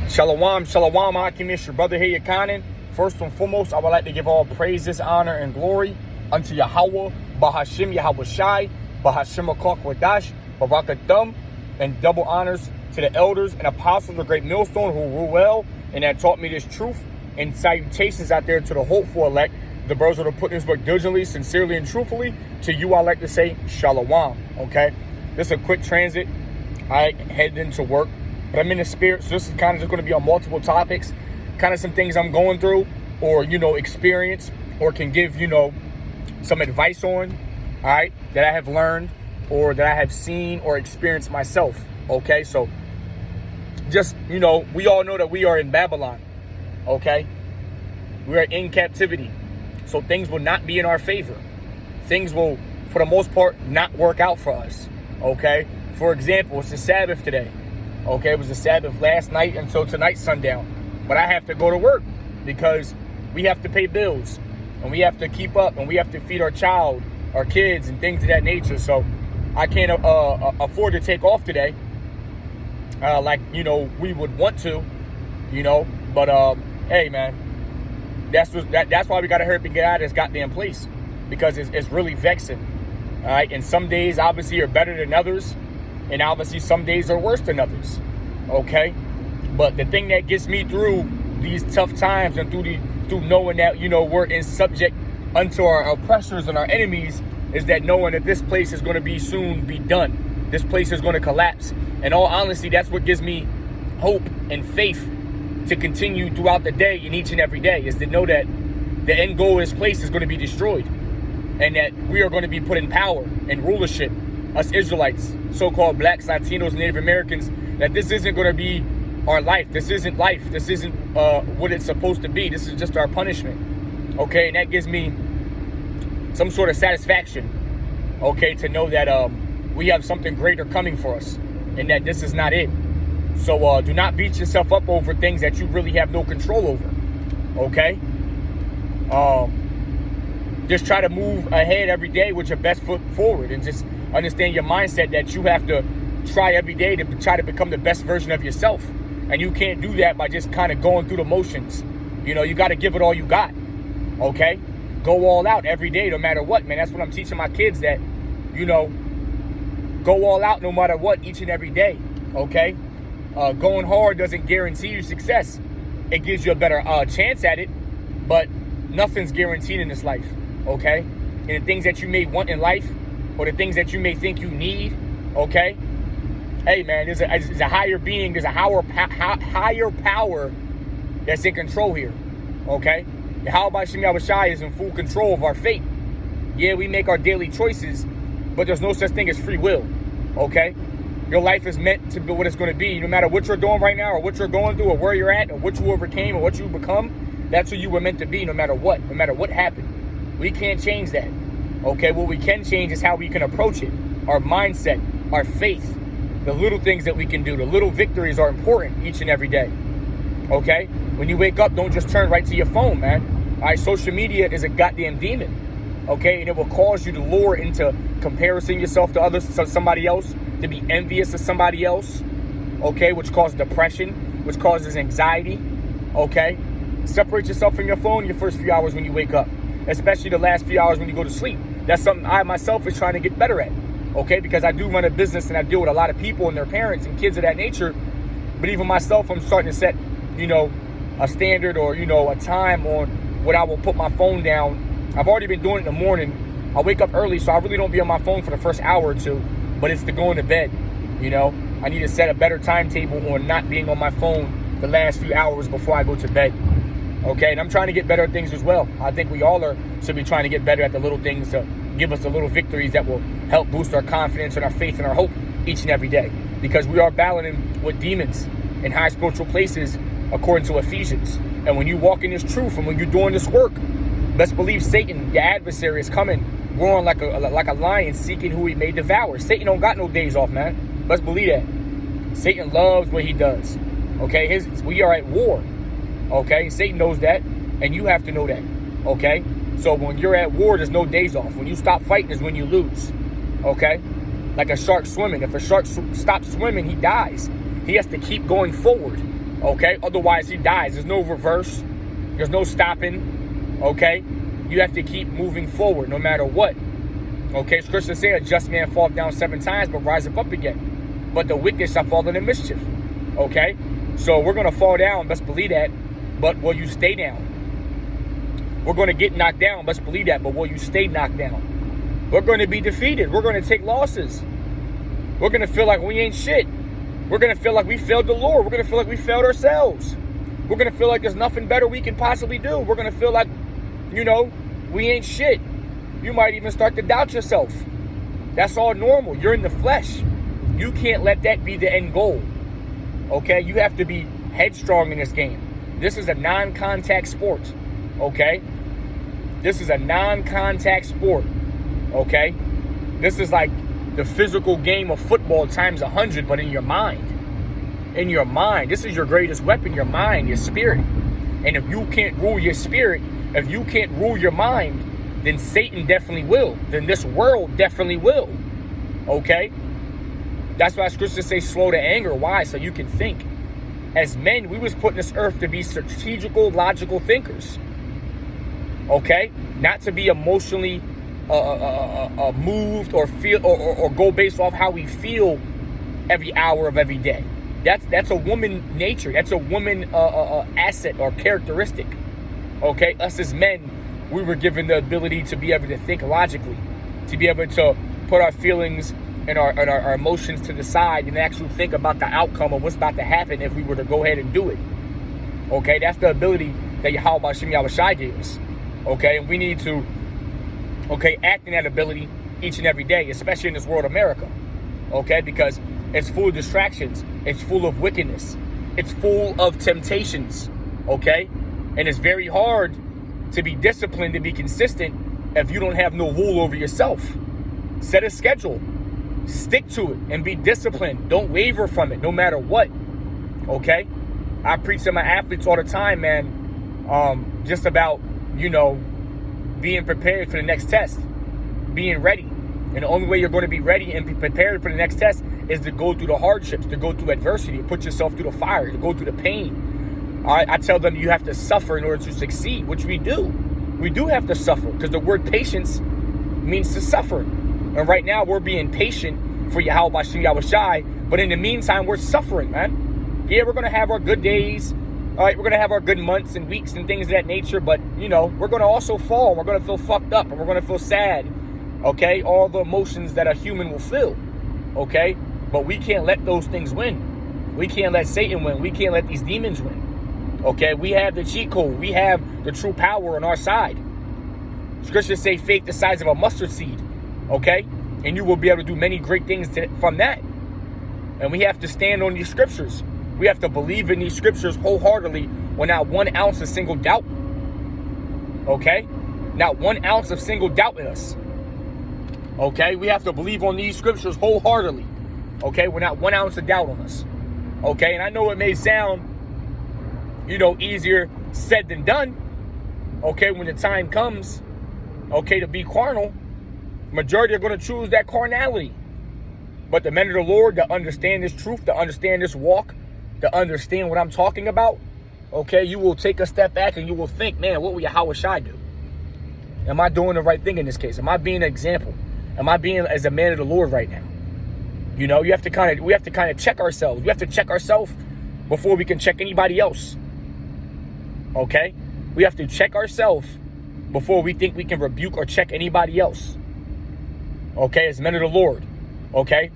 Shalom, shalom, Akimis, your brother here, Yakanin. First and foremost, I would like to give all praises, honor, and glory unto Yahweh, Bahashim Yahweh Shai, Bahashim Akokwadash, Barakathum, and double honors to the elders and apostles of Great Millstone who rule well and that taught me this truth. And salutations out there to the hopeful elect, the brothers that are putting this work diligently, sincerely, and truthfully. To you, I like to say shalom, okay? This is a quick transit. I headed into work, but I'm in the spirit, so this is kind of just going to be on multiple topics, kind of some things I'm going through or, experience or can give, some advice on, all right, that I have learned or that I have seen or experienced myself, okay? So just, we all know that we are in Babylon, okay? We are in captivity, so things will not be in our favor. Things will, for the most part, not work out for us, okay? For example, it's the Sabbath today. Okay, it was the Sabbath last night until tonight sundown. But I have to go to work because we have to pay bills and we have to keep up and we have to feed our child, our kids, and things of that nature. So I can't afford to take off today like, we would want to, But, hey, man, that's why we got to hurry up and get out of this goddamn place because it's really vexing. All right, and some days obviously are better than others. And obviously some days are worse than others, okay? But the thing that gets me through these tough times and through knowing that, we're in subject unto our oppressors and our enemies is that knowing that this place is going to be soon be done. This place is going to collapse. In all honesty, that's what gives me hope and faith to continue throughout the day and each and every day is to know that the end goal of this place is going to be destroyed and that we are going to be put in power and rulership. Us Israelites, so-called blacks, Latinos, Native Americans, that this isn't going to be our life. This isn't life. This isn't what it's supposed to be. This is just our punishment. Okay, and that gives me some sort of satisfaction, okay, to know that we have something greater coming for us and that this is not it. So do not beat yourself up over things that you really have no control over, okay? Just try to move ahead every day with your best foot forward and just understand your mindset that you have to try every day to try to become the best version of yourself. And you can't do that by just kind of going through the motions. You got to give it all you got, okay? Go all out every day, no matter what, man. That's what I'm teaching my kids that, go all out no matter what each and every day, okay? Going hard doesn't guarantee you success. It gives you a better chance at it, but nothing's guaranteed in this life, okay? And the things that you may want in life or the things that you may think you need, okay? Hey, man, there's a higher being, there's a higher power that's in control here, okay? Yahweh Shem Yahweh Shai is in full control of our fate. Yeah, we make our daily choices, but there's no such thing as free will, okay? Your life is meant to be what it's going to be. No matter what you're doing right now or what you're going through or where you're at or what you overcame or what you become, that's who you were meant to be no matter what happened. We can't change that. Okay, what we can change is how we can approach it. Our mindset, our faith, the little things that we can do, the little victories are important each and every day. Okay? When you wake up, don't just turn right to your phone, man. All right, social media is a goddamn demon. Okay? And it will cause you to lure into comparison yourself to others, to somebody else, to be envious of somebody else. Okay? Which causes depression, which causes anxiety. Okay? Separate yourself from your phone your first few hours when you wake up. Especially the last few hours when you go to sleep. That's something I myself is trying to get better at, okay? Because I do run a business and I deal with a lot of people and their parents and kids of that nature. But even myself, I'm starting to set, a standard or, a time on when I will put my phone down. I've already been doing it in the morning. I wake up early, so I really don't be on my phone for the first hour or two. But it's to go into bed, I need to set a better timetable on not being on my phone the last few hours before I go to bed. Okay, and I'm trying to get better at things as well. I think we all should be trying to get better at the little things to give us the little victories that will help boost our confidence and our faith and our hope each and every day. Because we are battling with demons in high spiritual places according to Ephesians. And when you walk in this truth and when you're doing this work, best believe Satan, your adversary, is coming, roaring like a lion seeking who he may devour. Satan don't got no days off, man. Let's believe that. Satan loves what he does. Okay, we are at war. Okay, Satan knows that, and you have to know that, okay? So when you're at war, there's no days off. When you stop fighting is when you lose, okay? Like a shark swimming. If a shark stops swimming, he dies. He has to keep going forward, Okay? Otherwise, he dies. There's no reverse. There's no stopping. Okay? You have to keep moving forward no matter what. Okay? Scripture says, a just man fall down 7 times, but rise up again. But the wicked shall fall into mischief. Okay? So we're going to fall down. Let's believe that. But will you stay down? We're going to get knocked down. Let's believe that. But will you stay knocked down? We're going to be defeated. We're going to take losses. We're going to feel like we ain't shit. We're going to feel like we failed the Lord. We're going to feel like we failed ourselves. We're going to feel like there's nothing better we can possibly do. We're going to feel like, we ain't shit. You might even start to doubt yourself. That's all normal. You're in the flesh. You can't let that be the end goal. Okay? You have to be headstrong in this game. This is a non-contact sport. Okay? This is a non-contact sport. Okay? This is like the physical game of football times 100, but in your mind. In your mind. This is your greatest weapon, your mind, your spirit. And if you can't rule your spirit, if you can't rule your mind, then Satan definitely will. Then this world definitely will. Okay? That's why scriptures say slow to anger. Why? So you can think. As men, we was put in this earth to be strategical, logical thinkers. Okay? Not to be emotionally moved or feel or go based off how we feel every hour of every day. That's a woman nature. That's a woman asset or characteristic. Okay? Us as men, we were given the ability to be able to think logically, to be able to put our feelings and our emotions to the side and actually think about the outcome of what's about to happen if we were to go ahead and do it. Okay? That's the ability that Yahweh Hashem Yahushai gave us. Okay? And we need to act in that ability each and every day, especially in this world, America. Okay? Because it's full of distractions. It's full of wickedness. It's full of temptations. Okay? And it's very hard to be disciplined, to be consistent, if you don't have no rule over yourself. Set a schedule. Stick to it and be disciplined. Don't waver from it, no matter what. Okay? I preach to my athletes all the time, man, just about, being prepared for the next test. Being ready. And the only way you're going to be ready and be prepared for the next test is to go through the hardships, to go through adversity, to put yourself through the fire, to go through the pain. I tell them you have to suffer in order to succeed, which we do. We do have to suffer because the word patience means to suffer. And right now we're being patient for Yahweh Hashem Yahushai, but in the meantime we're suffering, man. Yeah, we're going to have our good days. All right, we're going to have our good months and weeks and things of that nature, but, we're going to also fall. We're going to feel fucked up and we're going to feel sad. Okay? All the emotions that a human will feel. Okay? But we can't let those things win. We can't let Satan win. We can't let these demons win. Okay, we have the cheat code. We have the true power on our side. Scriptures say faith the size of a mustard seed. Okay, and you will be able to do many great things from that. And we have to stand on these scriptures. We have to believe in these scriptures wholeheartedly without 1 ounce of single doubt. Okay, not 1 ounce of single doubt in us. Okay, we have to believe on these scriptures wholeheartedly. Okay, without 1 ounce of doubt on us. Okay, and I know it may sound easier said than done. Okay, when the time comes, to be carnal, majority are going to choose that carnality. But the men of the Lord that understand this truth, that understand this walk, that understand what I'm talking about, okay, you will take a step back and you will think, man, what will Yahweh Shai do? Am I doing the right thing in this case? Am I being an example? Am I being as a man of the Lord right now? We have to kind of check ourselves. We have to check ourselves before we can check anybody else. Okay? We have to check ourselves before we think we can rebuke or check anybody else. Okay? As men of the Lord. Okay?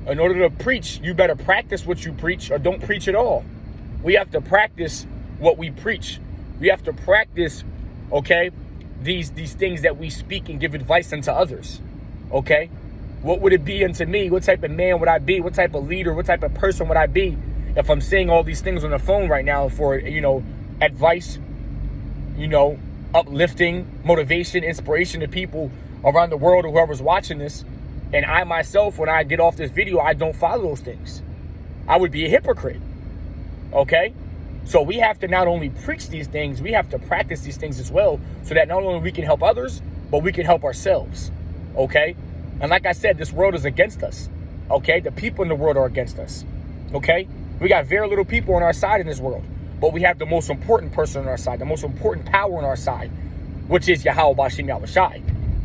In order to preach, you better practice what you preach or don't preach at all. We have to practice what we preach. We have to practice, these things that we speak and give advice unto others. Okay? What would it be unto me? What type of man would I be? What type of leader? What type of person would I be if I'm saying all these things on the phone right now for, advice, uplifting, motivation, inspiration to people around the world or whoever's watching this. And I myself, when I get off this video, I don't follow those things. I would be a hypocrite. Okay? So we have to not only preach these things, we have to practice these things as well so that not only we can help others, but we can help ourselves. Okay? And like I said, this world is against us. Okay? The people in the world are against us. Okay? We got very little people on our side in this world. But we have the most important person on our side, the most important power on our side, which is Yahweh Bashim Yahweh Shai.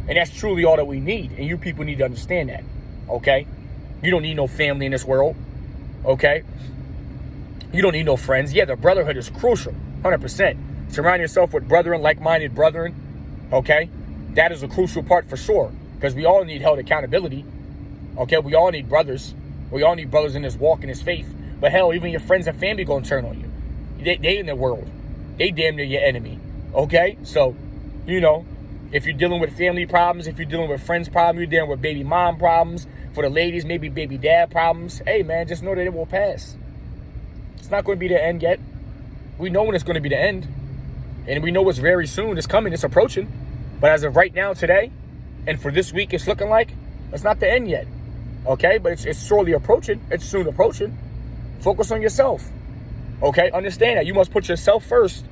And that's truly all that we need. And you people need to understand that. Okay? You don't need no family in this world. Okay? You don't need no friends. Yeah, the brotherhood is crucial. 100%. Surround yourself with brethren, like-minded brethren. Okay? That is a crucial part for sure. Because we all need held accountability. Okay? We all need brothers. We all need brothers in this walk, in this faith. But hell, even your friends and family gonna turn on you. They in the world. They damn near your enemy. Okay? So, you know, if you're dealing with family problems, if you're dealing with friends problems, you're dealing with baby mom problems, for the ladies, maybe baby dad problems, hey, man, just know that it will pass. It's not going to be the end yet. We know when it's going to be the end. And we know it's very soon. It's coming. It's approaching. But as of right now, today, and for this week, it's looking like it's not the end yet. Okay? But it's surely approaching. It's soon approaching. Focus on yourself. Okay? Understand that. You must put yourself first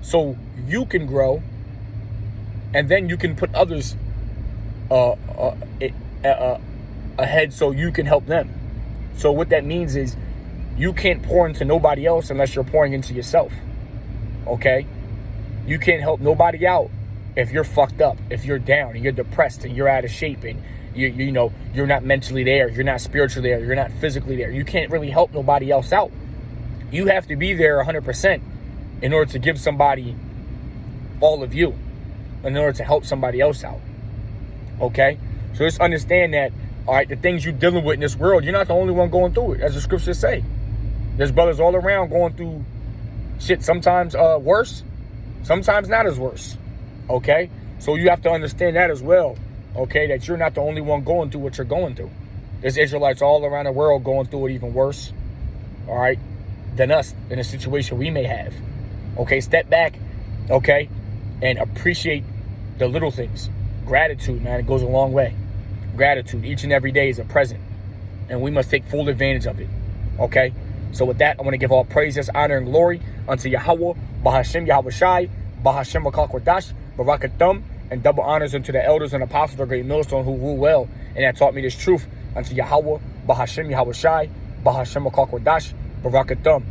so you can grow. And then you can put others ahead so you can help them. So what that means is you can't pour into nobody else unless you're pouring into yourself. Okay? You can't help nobody out if you're fucked up, if you're down and you're depressed and you're out of shape and you know you're not mentally there, you're not spiritually there, you're not physically there. You can't really help nobody else out. You have to be there 100% in order to give somebody all of you, in order to help somebody else out. Okay? So just understand that, all right, the things you're dealing with in this world, you're not the only one going through it, as the scriptures say. There's brothers all around going through shit, sometimes worse, sometimes not as worse. Okay? So you have to understand that as well. Okay? That you're not the only one going through what you're going through. There's Israelites all around the world going through it even worse, all right, than us in a situation we may have. Okay? Step back, okay, and appreciate the little things. Gratitude, man, it goes a long way. Gratitude each and every day is a present, and we must take full advantage of it. Okay? So with that, I want to give all praises, honor, and glory unto Yahweh, Bahashem Yahweh Shai, Bahashem Makakwadash, Barakathum, and double honors unto the elders and apostles of the great millstone who rule well and that taught me this truth unto Yahweh, Bahashem Yahweh Shai, Bahashem Makakwadash, Barakathum.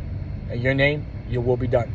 In your name, your will be done.